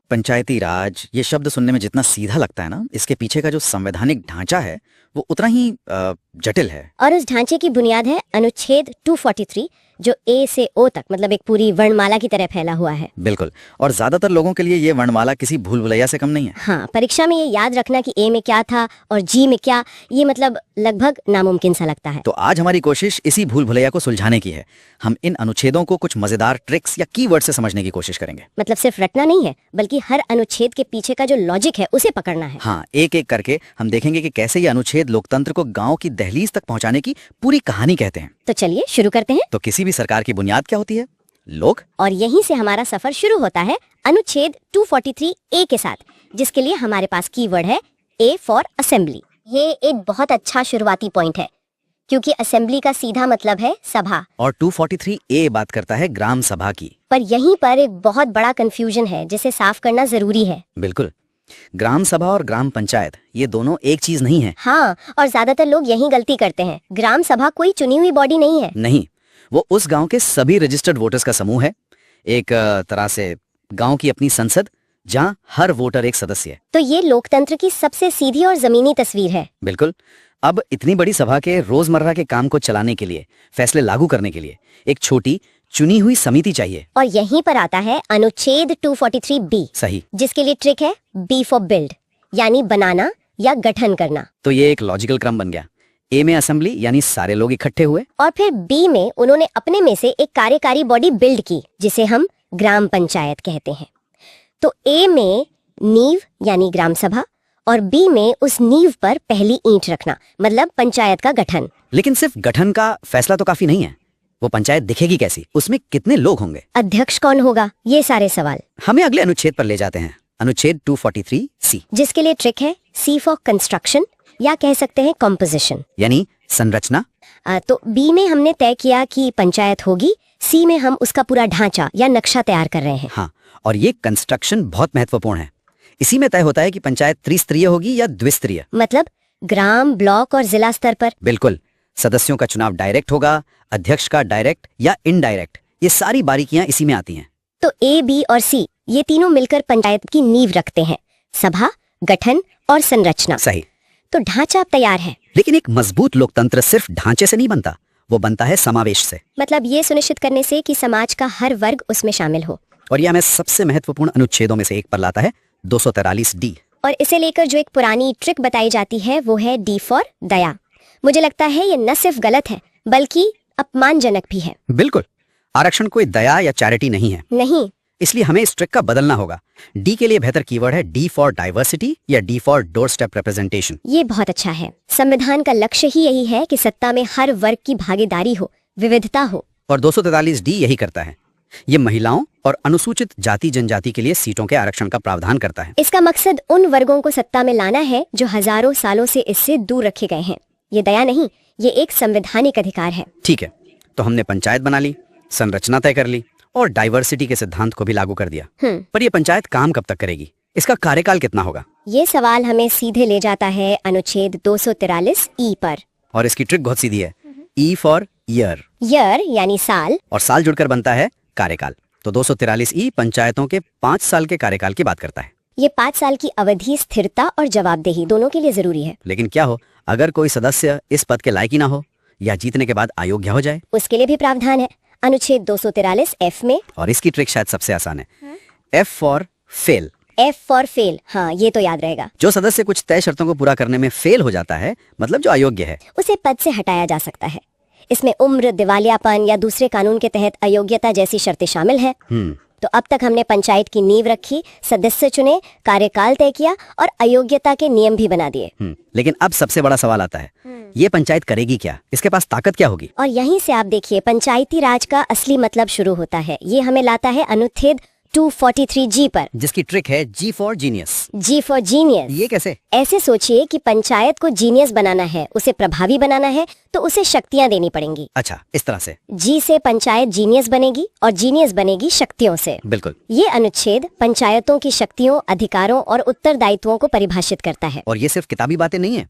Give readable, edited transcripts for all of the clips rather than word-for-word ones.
पंचायती राज ये शब्द सुनने में जितना सीधा लगता है ना, इसके पीछे का जो संवैधानिक ढांचा है वो उतना ही जटिल है। और उस ढांचे की बुनियाद है अनुच्छेद 243 जो ए से ओ तक मतलब एक पूरी वर्णमाला की तरह फैला हुआ है। बिल्कुल, और ज्यादातर लोगों के लिए ये वर्णमाला किसी भूल भुलैया से कम नहीं है। हाँ, परीक्षा में ये याद रखना कि ए में क्या था और जी में क्या, ये मतलब लगभग नामुमकिन सा लगता है। तो आज हमारी कोशिश इसी भूल भुलैया को सुलझाने की है। हम इन अनुच्छेदों को कुछ मजेदार ट्रिक्स या कीवर्ड से समझने की कोशिश करेंगे। मतलब सिर्फ रटना नहीं है, बल्कि हर अनुच्छेद के पीछे का जो लॉजिक है उसे पकड़ना है। हाँ, एक एक करके हम देखेंगे कि कैसे ये अनुच्छेद लोकतंत्र को गांव की दहलीज तक पहुंचाने की पूरी कहानी कहते हैं। तो चलिए शुरू करते हैं। तो किसी भी सरकार की बुनियाद क्या होती है? लोग। और यहीं से हमारा सफर शुरू होता है अनुच्छेद 243 ए के साथ, जिसके लिए हमारे पास कीवर्ड है ए फॉर असेंबली। ये एक बहुत अच्छा शुरुआती पॉइंट है क्योंकि असेंबली का सीधा मतलब है सभा, और 243 ए बात करता है ग्राम सभा की। पर यहीं पर एक बहुत बड़ा कंफ्यूजन है जिसे साफ करना जरूरी है। बिल्कुल, ग्राम सभा और ग्राम पंचायत ये दोनों एक चीज नहीं है। हाँ, और ज्यादातर लोग यही गलती करते हैं। ग्राम सभा कोई चुनी हुई बॉडी नहीं है। नहीं, वो उस गांव के सभी रजिस्टर्ड वोटर्स का समूह है, एक तरह से गांव की अपनी संसद जहां हर वोटर एक सदस्य है। तो ये लोकतंत्र की सबसे सीधी और जमीनी तस्वीर है। बिल्कुल। अब इतनी बड़ी सभा के रोजमर्रा के काम को चलाने के लिए, फैसले लागू करने के लिए एक छोटी चुनी हुई समिति चाहिए। और यहीं पर आता है अनुच्छेद 243 बी। सही। जिसके लिए ट्रिक है बी फॉर बिल्ड, यानी बनाना या गठन करना। तो ये एक लॉजिकल क्रम बन गया। ए में असेंबली यानी सारे लोग इकट्ठे हुए, और फिर बी में उन्होंने अपने में से एक कार्यकारी बॉडी बिल्ड की जिसे हम ग्राम पंचायत कहते हैं। तो ए में नींव यानी ग्राम सभा और बी में उस नींव पर पहली ईंट रखना, मतलब पंचायत का गठन। लेकिन सिर्फ गठन का फैसला तो काफी नहीं है। वो पंचायत दिखेगी कैसी, उसमें कितने लोग होंगे, अध्यक्ष कौन होगा, ये सारे सवाल हमें अगले अनुच्छेद पर ले जाते हैं। अनुच्छेद 243 सी, जिसके लिए ट्रिक है सी फॉर कंस्ट्रक्शन या कह सकते हैं कॉम्पोजिशन, यानी संरचना। तो बी में हमने तय किया कि पंचायत होगी, सी में हम उसका पूरा ढांचा या नक्शा तैयार कर रहे हैं। हाँ, और ये कंस्ट्रक्शन बहुत महत्वपूर्ण है। इसी में तय होता है कि पंचायत त्रिस्तरीय होगी या द्विस्तरीय, मतलब ग्राम, ब्लॉक और जिला स्तर पर। बिल्कुल। सदस्यों का चुनाव डायरेक्ट होगा, अध्यक्ष का डायरेक्ट या इनडायरेक्ट, ये सारी बारीकियां इसी में आती हैं। तो ए, बी और सी ये तीनों मिलकर पंचायत की नींव रखते हैं, सभा, गठन और संरचना। सही। तो ढांचा अब तैयार है। लेकिन एक मजबूत लोकतंत्र सिर्फ ढांचे से नहीं बनता, वो बनता है समावेश से। मतलब ये सुनिश्चित करने से कि समाज का हर वर्ग उसमें शामिल हो। और यह हमें सबसे महत्वपूर्ण अनुच्छेदों में से एक पर लाता है, 243 डी। और इसे लेकर जो एक पुरानी ट्रिक बताई जाती है वो है डी फॉर दया। मुझे लगता है ये न सिर्फ गलत है बल्कि अपमानजनक भी है। बिल्कुल, आरक्षण कोई दया या चैरिटी नहीं है। नहीं, इसलिए हमें इस ट्रिक का बदलना होगा। डी के लिए बेहतर कीवर्ड है डी फॉर डाइवर्सिटी या D for door step representation. ये बहुत अच्छा है। संविधान का लक्ष्य ही यही है कि सत्ता में हर वर्ग की भागीदारी हो, विविधता हो। और 243 डी यही करता है। ये महिलाओं और अनुसूचित जाति जनजाति के लिए सीटों के आरक्षण का प्रावधान करता है। इसका मकसद उन वर्गों को सत्ता में लाना है जो हजारों सालों से इससे दूर रखे गए हैं। ये दया नहीं, ये एक संवैधानिक अधिकार है। ठीक है, तो हमने पंचायत बना ली, संरचना तय कर ली और डाइवर्सिटी के सिद्धांत को भी लागू कर दिया। पर ये पंचायत काम कब तक करेगी, इसका कार्यकाल कितना होगा? ये सवाल हमें सीधे ले जाता है अनुच्छेद 243 ई पर। और इसकी ट्रिक बहुत सीधी है, ई फॉर ईयर। ईयर यानी साल, और साल जुड़कर बनता है कार्यकाल। तो 243 ई पंचायतों के 5 साल के कार्यकाल की बात करता है। ये 5 साल की अवधि स्थिरता और जवाबदेही दोनों के लिए जरूरी है। लेकिन क्या हो अगर कोई सदस्य इस पद के लायक ही ना हो या जीतने के बाद अयोग्य हो जाए? उसके लिए भी प्रावधान है अनुच्छेद 243 एफ में। और इसकी ट्रिक शायद सबसे आसान है, F for fail. F for fail, हाँ ये तो याद रहेगा। जो सदस्य कुछ तय शर्तों को पूरा करने में फेल हो जाता है, मतलब जो अयोग्य है, उसे पद से हटाया जा सकता है। इसमें उम्र, दिवालियापन या दूसरे कानून के तहत अयोग्यता जैसी शर्तें शामिल है। तो अब तक हमने पंचायत की नींव रखी, सदस्य चुने, कार्यकाल तय किया और अयोग्यता के नियम भी बना दिए। लेकिन अब सबसे बड़ा सवाल आता है, ये पंचायत करेगी क्या? इसके पास ताकत क्या होगी? और यहीं से आप देखिए पंचायती राज का असली मतलब शुरू होता है। ये हमें लाता है अनुच्छेद 243 जी पर, जिसकी ट्रिक है g for genius. G for genius. ये कैसे? ऐसे सोचिए कि पंचायत को जीनियस बनाना है, उसे प्रभावी बनाना है तो उसे शक्तियां देनी पड़ेंगी। अच्छा, इस तरह से जी से पंचायत जीनियस बनेगी और जीनियस बनेगी शक्तियों से। बिल्कुल। ये अनुच्छेद पंचायतों की शक्तियों, अधिकारों और उत्तरदायित्वों को परिभाषित करता है। और ये सिर्फ किताबी बातें नहीं है,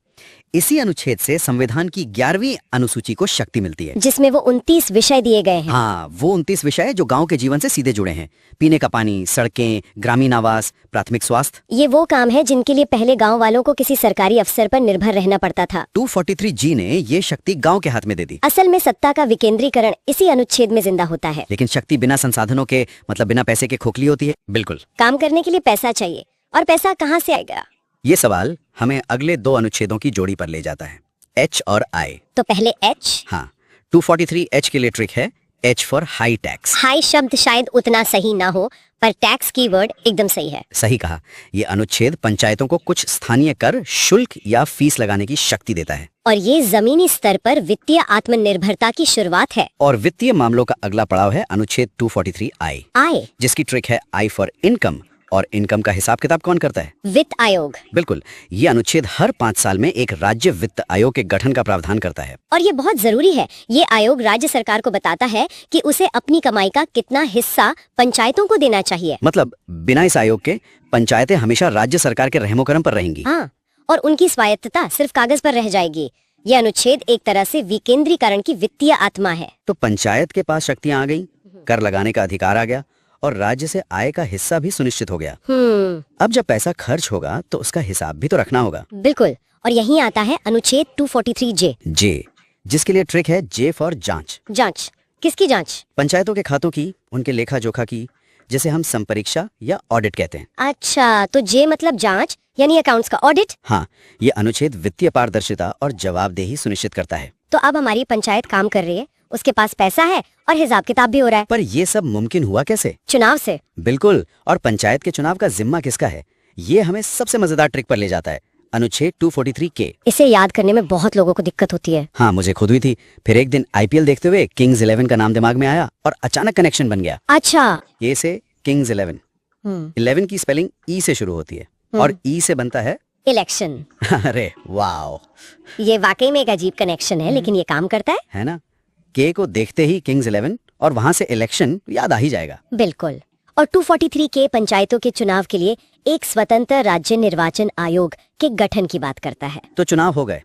इसी अनुच्छेद से संविधान की 11वीं अनुसूची को शक्ति मिलती है, जिसमें वो 29 विषय दिए गए हैं। हाँ, वो 29 विषय जो गांव के जीवन से सीधे जुड़े हैं। पीने का पानी, सड़कें, ग्रामीण आवास, प्राथमिक स्वास्थ्य। ये वो काम है जिनके लिए पहले गांव वालों को किसी सरकारी अफसर पर निर्भर रहना पड़ता था। 243G ने ये शक्ति गांव के हाथ में दे दी। असल में सत्ता का विकेंद्रीकरण इसी अनुच्छेद में जिंदा होता है। लेकिन शक्ति बिना संसाधनों के, मतलब बिना पैसे के, खोखली होती है। बिल्कुल। काम करने के लिए पैसा चाहिए, और पैसा कहाँ से आएगा? ये सवाल हमें अगले 2 अनुच्छेदों की जोड़ी पर ले जाता है, H और I। तो पहले H। हाँ, 243H के लिए ट्रिक है H for high tax. High शब्द शायद उतना सही ना हो, पर टैक्स की वर्ड एकदम सही है। सही कहा। ये अनुच्छेद पंचायतों को कुछ स्थानीय कर, शुल्क या फीस लगाने की शक्ति देता है। और ये जमीनी स्तर पर वित्तीय आत्मनिर्भरता की शुरुआत है। और वित्तीय मामलों का अगला पड़ाव है अनुच्छेद 243I, जिसकी ट्रिक है I फॉर इनकम। और इनकम का हिसाब किताब कौन करता है? वित्त आयोग। बिल्कुल। ये अनुच्छेद हर 5 साल में एक राज्य वित्त आयोग के गठन का प्रावधान करता है। और ये बहुत जरूरी है। ये आयोग राज्य सरकार को बताता है कि उसे अपनी कमाई का कितना हिस्सा पंचायतों को देना चाहिए। मतलब बिना इस आयोग के पंचायतें हमेशा राज्य सरकार के रहमो करम पर रहेंगी। हाँ, और उनकी स्वायत्तता सिर्फ कागज पर रह जाएगी। ये अनुच्छेद एक तरह से विकेंद्रीकरण की वित्तीय आत्मा है। तो पंचायत के पास शक्तियां आ गई, कर लगाने का अधिकार आ गया, और राज्य से आय का हिस्सा भी सुनिश्चित हो गया। अब जब पैसा खर्च होगा तो उसका हिसाब भी तो रखना होगा। बिल्कुल। और यहीं आता है अनुच्छेद 243J, जिसके लिए ट्रिक है J फॉर जांच। जांच? किसकी जांच? पंचायतों के खातों की, उनके लेखा जोखा की, जिसे हम संपरीक्षा या ऑडिट कहते हैं। अच्छा, तो J मतलब जांच, यानी अकाउंट्स का ऑडिट। हाँ, ये अनुच्छेद वित्तीय पारदर्शिता और जवाबदेही सुनिश्चित करता है। तो अब हमारी पंचायत काम कर रही है, उसके पास पैसा है और हिसाब किताब भी हो रहा है। पर ये सब मुमकिन हुआ कैसे? चुनाव से। बिल्कुल। और पंचायत के चुनाव का जिम्मा किसका है? ये हमें सबसे मजेदार ट्रिक पर ले जाता है, अनुच्छेद 243K। इसे याद करने में बहुत लोगों को दिक्कत होती है। हाँ, मुझे खुद हुई थी। फिर एक दिन IPL देखते हुए किंग्स 11 का नाम दिमाग में आया और अचानक कनेक्शन बन गया। अच्छा। ये से किंग्स 11। 11 की स्पेलिंग E से शुरू होती है और E से बनता है इलेक्शन। अरे वाह, ये वाकई में एक अजीब कनेक्शन है, लेकिन ये काम करता है ना? K को देखते ही किंग्स 11 और वहां से इलेक्शन याद आ ही जाएगा। बिल्कुल। और 243K पंचायतों के चुनाव के लिए एक स्वतंत्र राज्य निर्वाचन आयोग के गठन की बात करता है। तो चुनाव हो गए।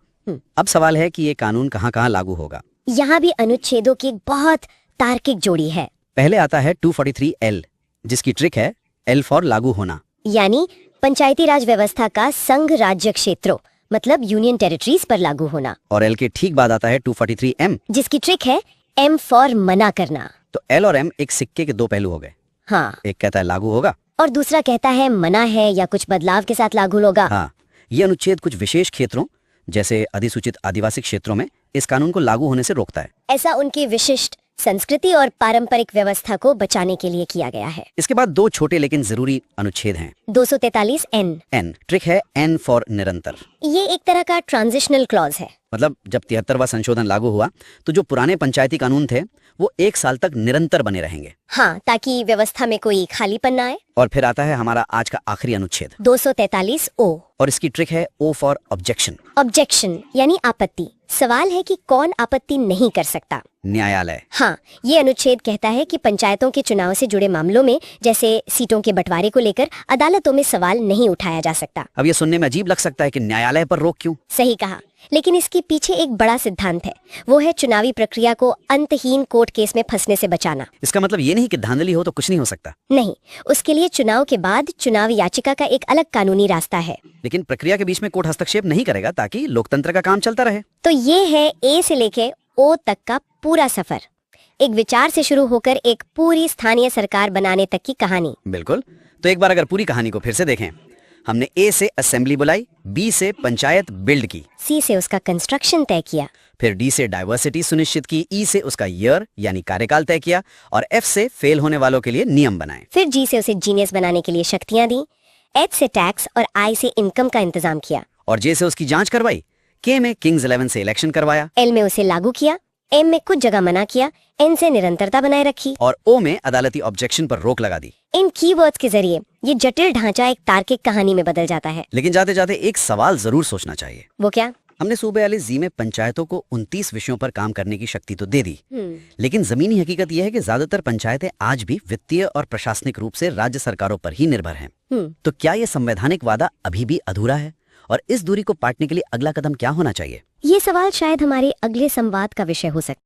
अब सवाल है कि ये कानून कहाँ कहाँ लागू होगा। यहाँ भी अनुच्छेदों की एक बहुत तार्किक जोड़ी है। पहले आता है 243L, जिसकी ट्रिक है L फॉर लागू होना, यानी पंचायती राज व्यवस्था का संघ राज्य क्षेत्रों, मतलब यूनियन टेरिटरीज पर लागू होना। और L के ठीक बाद आता है 243M, जिसकी ट्रिक है M फॉर मना करना। तो L और M एक सिक्के के 2 पहलू हो गए। हाँ, एक कहता है लागू होगा और दूसरा कहता है मना है या कुछ बदलाव के साथ लागू होगा। हाँ, ये अनुच्छेद कुछ विशेष क्षेत्रों जैसे अधिसूचित आदिवासी क्षेत्रों में इस कानून को लागू होने से रोकता है। ऐसा उनकी विशिष्ट संस्कृति और पारंपरिक व्यवस्था को बचाने के लिए किया गया है। इसके बाद 2 छोटे लेकिन जरूरी अनुच्छेद हैं। 243N। ट्रिक है N फॉर निरंतर। ये एक तरह का ट्रांजिशनल क्लॉज है। मतलब जब 73वां संशोधन लागू हुआ तो जो पुराने पंचायती कानून थे वो 1 साल तक निरंतर बने रहेंगे। हाँ, ताकि व्यवस्था में कोई खालीपन ना आए। और फिर आता है हमारा आज का आखिरी अनुच्छेद 243O, और इसकी ट्रिक है O फॉर ऑब्जेक्शन। ऑब्जेक्शन यानी आपत्ति। सवाल है कि कौन आपत्ति नहीं कर सकता? न्यायालय। हाँ, ये अनुच्छेद कहता है कि पंचायतों के चुनाव से जुड़े मामलों में, जैसे सीटों के बंटवारे को लेकर, अदालतों में सवाल नहीं उठाया जा सकता। अब ये सुनने में अजीब लग सकता है कि न्यायालय पर रोक क्यों? सही कहा, लेकिन इसके पीछे एक बड़ा सिद्धांत है। वो है चुनावी प्रक्रिया को अंतहीन कोर्ट केस में फंसने से बचाना। इसका मतलब ये नहीं कि धांधली हो तो कुछ नहीं हो सकता। नहीं, उसके लिए चुनाव के बाद चुनाव याचिका का एक अलग कानूनी रास्ता है। लेकिन प्रक्रिया के बीच में कोर्ट हस्तक्षेप नहीं करेगा ताकि लोकतंत्र का काम चलता रहे। तो ये है A से लेके O तक का पूरा सफर, एक विचार से शुरू होकर एक पूरी स्थानीय सरकार बनाने तक की कहानी। बिल्कुल। तो एक बार अगर पूरी कहानी को फिर से देखें, हमने A से असेंबली बुलाई, B से पंचायत बिल्ड की, C से उसका कंस्ट्रक्शन तय किया, फिर D से डाइवर्सिटी सुनिश्चित की, E से उसका ईयर यानी कार्यकाल तय किया, और F से फेल होने वालों के लिए नियम बनाए, फिर G से उसे जीनियस बनाने के लिए शक्तियां दी, H से टैक्स और I से इनकम का इंतजाम किया, और J से उसकी जांच करवाई, K में किंग्स 11 से इलेक्शन करवाया, L में उसे लागू किया, M में कुछ जगह मना किया, N से निरंतरता बनाए रखी, और O में अदालती ऑब्जेक्शन पर रोक लगा दी। इन कीवर्ड्स के जरिए ये जटिल ढांचा एक तार्किक कहानी में बदल जाता है। लेकिन जाते जाते एक सवाल जरूर सोचना चाहिए। वो क्या? हमने सूबे वाले जी में पंचायतों को 29 विषयों पर काम करने की शक्ति तो दे दी, लेकिन जमीनी हकीकत यह है कि ज्यादातर पंचायतें आज भी वित्तीय और प्रशासनिक रूप से राज्य सरकारों पर ही निर्भर हैं। तो क्या ये संवैधानिक वादा अभी भी अधूरा है? और इस दूरी को पाटने के लिए अगला कदम क्या होना चाहिए? ये सवाल शायद हमारे अगले संवाद का विषय हो सकता है।